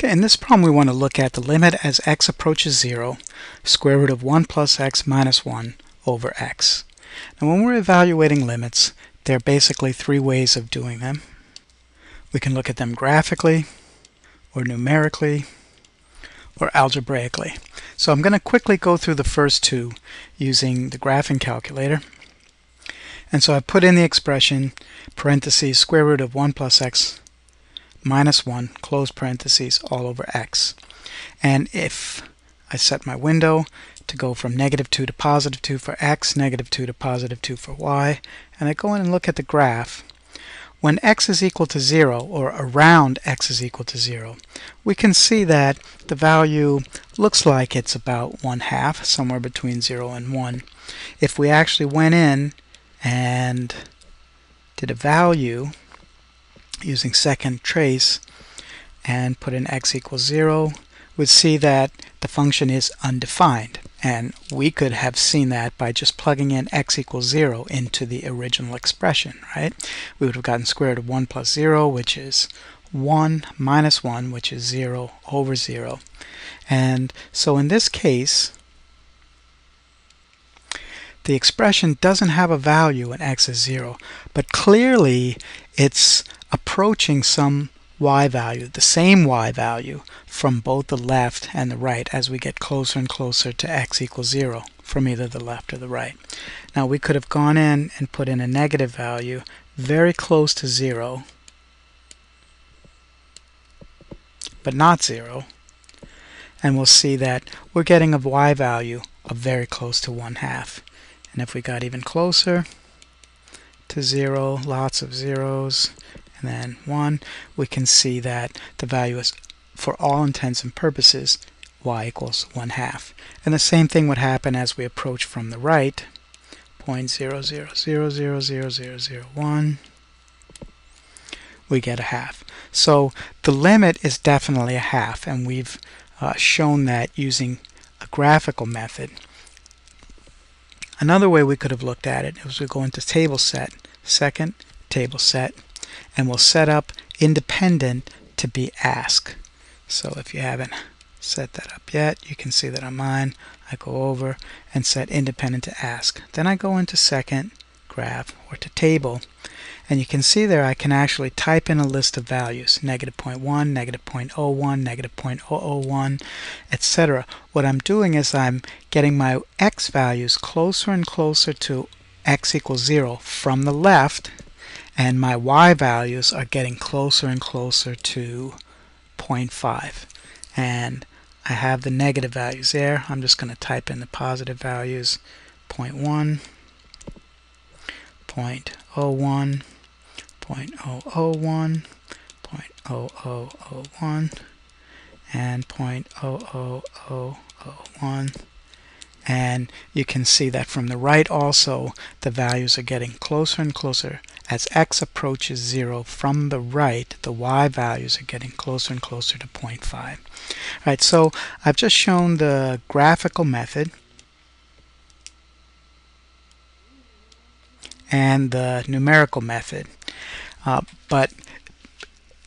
Okay, in this problem we want to look at the limit as x approaches 0, square root of 1 plus x minus 1 over x. Now when we're evaluating limits, there are basically three ways of doing them. We can look at them graphically, or numerically, or algebraically. So I'm going to quickly go through the first two using the graphing calculator. And so I put in the expression, parentheses, square root of 1 plus x minus 1, close parentheses, all over x. And if I set my window to go from -2 to +2 for x, -2 to +2 for y, and I go in and look at the graph, when x is equal to 0, or around x is equal to 0, we can see that the value looks like it's about 1/2, somewhere between 0 and 1. If we actually went in and did a value using second trace and put in x equals 0, we'd see that the function is undefined, and we could have seen that by just plugging in x equals 0 into the original expression, right? We would have gotten square root of 1 plus 0, which is 1, minus 1, which is 0 over 0. And so in this case, the expression doesn't have a value when x is 0, but clearly it's approaching some y value, the same y value, from both the left and the right as we get closer and closer to x equals 0 from either the left or the right. Now we could have gone in and put in a negative value very close to 0, but not 0, and we'll see that we're getting a y value of very close to 1/2. And if we got even closer to 0, lots of zeros, and then 1, we can see that the value is, for all intents and purposes, y equals 1/2. And the same thing would happen as we approach from the right, 0.00000001, we get a half. So the limit is definitely a half, and we've shown that using a graphical method. Another way we could have looked at it is we go into table set, second table set, and we'll set up independent to be ask. So if you haven't set that up yet, you can see that on mine. I go over and set independent to ask. Then I go into second graph or to table, and you can see there I can actually type in a list of values, -0.1, -0.01, -0.001, etc. What I'm doing is I'm getting my x values closer and closer to x equals 0 from the left, and my y values are getting closer and closer to 0.5. And I have the negative values there. I'm just going to type in the positive values, 0.1, 0.01, 0.001, 0.0001, and 0.00001. And you can see that from the right also the values are getting closer and closer. As x approaches 0 from the right, the y values are getting closer and closer to 0.5. Alright, so I've just shown the graphical method and the numerical method. But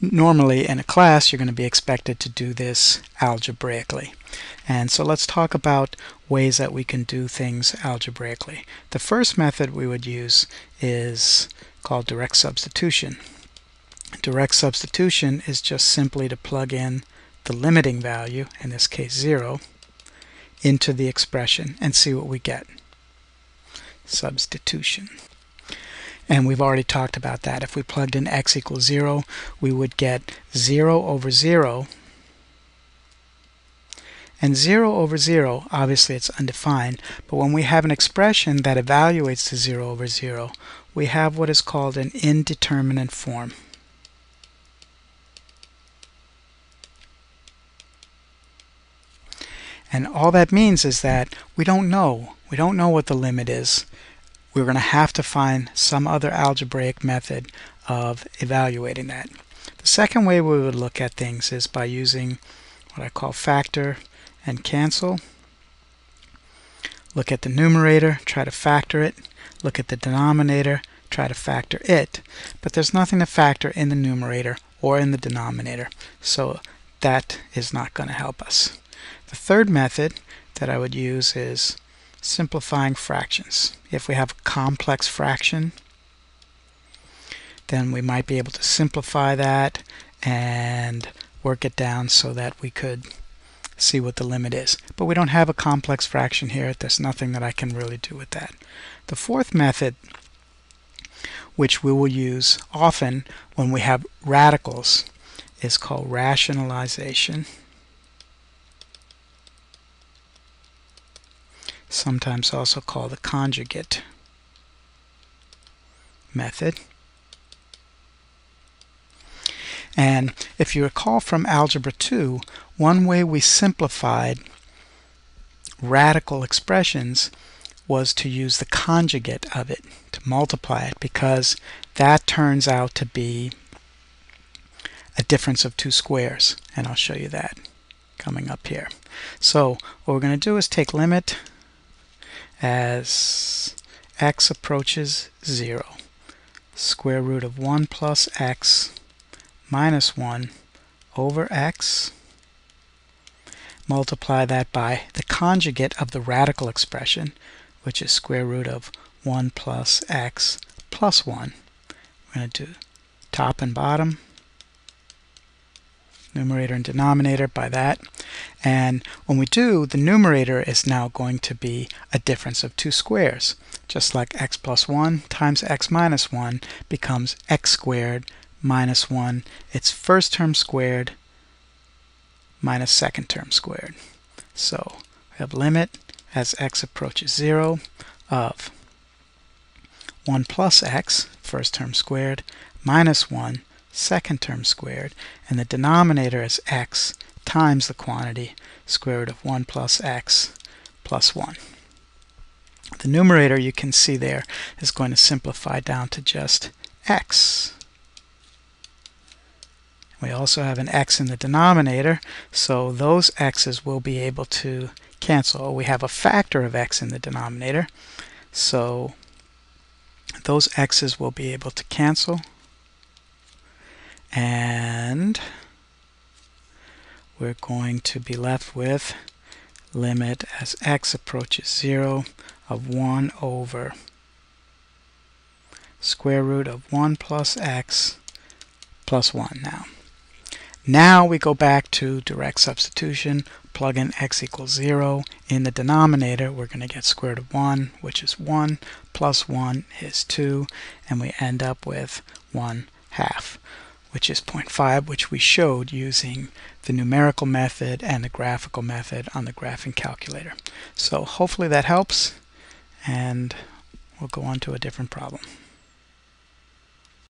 normally in a class you're going to be expected to do this algebraically. And so let's talk about ways that we can do things algebraically. The first method we would use is called direct substitution. Direct substitution is just simply to plug in the limiting value, in this case 0, into the expression and see what we get. Substitution. And we've already talked about that. If we plugged in x equals 0, we would get 0 over 0. And 0 over 0, obviously it's undefined, but when we have an expression that evaluates to 0 over 0, we have what is called an indeterminate form. And all that means is that we don't know. We don't know what the limit is. We're going to have to find some other algebraic method of evaluating that. The second way we would look at things is by using what I call factor and cancel. Look at the numerator, try to factor it. Look at the denominator, try to factor it. But there's nothing to factor in the numerator or in the denominator. So that is not going to help us. The third method that I would use is simplifying fractions. If we have a complex fraction, then we might be able to simplify that and work it down so that we could see what the limit is. But we don't have a complex fraction here. There's nothing that I can really do with that. The fourth method, which we will use often when we have radicals, is called rationalization. Sometimes also called the conjugate method. And if you recall from Algebra 2, one way we simplified radical expressions was to use the conjugate of it, to multiply it, because that turns out to be a difference of two squares. And I'll show you that coming up here. So what we're going to do is take limit as x approaches 0, square root of 1 plus x minus 1 over x, multiply that by the conjugate of the radical expression, which is square root of 1 plus x plus 1. We're going to do top and bottom, numerator and denominator by that. And when we do, the numerator is now going to be a difference of two squares. Just like x plus 1 times x minus 1 becomes x squared minus 1. It's first term squared minus second term squared. So we have limit as x approaches 0 of 1 plus x, first term squared, minus 1, second term squared, and the denominator is x times the quantity, square root of 1 plus x plus 1. The numerator, you can see there, is going to simplify down to just x. We also have an x in the denominator, so those x's will be able to cancel. We have a factor of x in the denominator, so those x's will be able to cancel. And we're going to be left with limit as x approaches 0 of 1 over square root of 1 plus x plus 1 now. Now we go back to direct substitution, plug in x equals 0. In the denominator, we're going to get square root of 1, which is 1, plus 1 is 2, and we end up with 1/2, which is 0.5, which we showed using the numerical method and the graphical method on the graphing calculator. So hopefully that helps, and we'll go on to a different problem.